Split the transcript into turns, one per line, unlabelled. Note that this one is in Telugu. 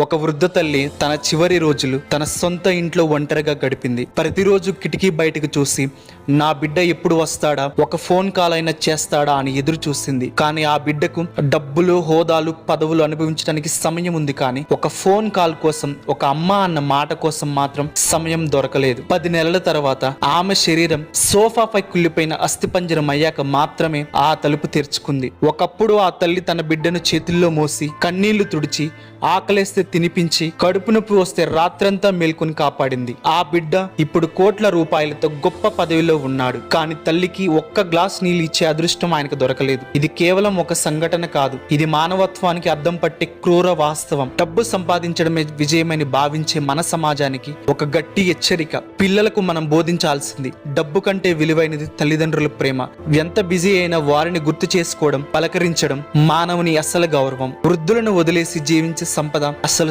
ఒక వృద్ధ తల్లి తన చివరి రోజులు తన సొంత ఇంట్లో ఒంటరిగా గడిపింది. ప్రతిరోజు కిటికీ బయటకు చూసి నా బిడ్డ ఎప్పుడు వస్తాడా, ఒక ఫోన్ కాల్ అయినా చేస్తాడా అని ఎదురు చూసింది. కానీ ఆ బిడ్డకు డబ్బులు, హోదాలు, పదవులు అనుభవించడానికి సమయం ఉంది, కానీ ఒక ఫోన్ కాల్ కోసం, ఒక అమ్మ అన్న మాట కోసం మాత్రం సమయం దొరకలేదు. 10 నెలల తర్వాత ఆమె శరీరం సోఫాపై కుళ్ళిపోయిన అస్థిపంజరం అయ్యాక మాత్రమే ఆ తలుపు తెరుచుకుంది. ఒకప్పుడు ఆ తల్లి తన బిడ్డను చేతుల్లో మోసి కన్నీళ్లు తుడిచి, ఆకలేస్తే తినిపించి, కడుపు నొప్పి వస్తే రాత్రంతా మేల్కొని కాపాడింది. ఆ బిడ్డ ఇప్పుడు కోట్ల రూపాయలతో గొప్ప పదవిలో ఉన్నాడు. కానీ తల్లికి ఒక్క గ్లాస్ నీళ్ళు ఇచ్చే అదృష్టం ఆయనకు దొరకలేదు. ఇది కేవలం ఒక సంఘటన కాదు, ఇది మానవత్వానికి అద్దం పట్టే క్రూర వాస్తవం. డబ్బు సంపాదించడమే విజయమని భావించే మన సమాజానికి ఒక గట్టి హెచ్చరిక. పిల్లలకు మనం బోధించాల్సింది, డబ్బు కంటే విలువైనది తల్లిదండ్రుల ప్రేమ. ఎంత బిజీ అయినా వారిని గుర్తు చేసుకోవడం, పలకరించడం మానవుని అసలు గౌరవం. వృద్ధులను వదిలేసి జీవించే సంపద అసలు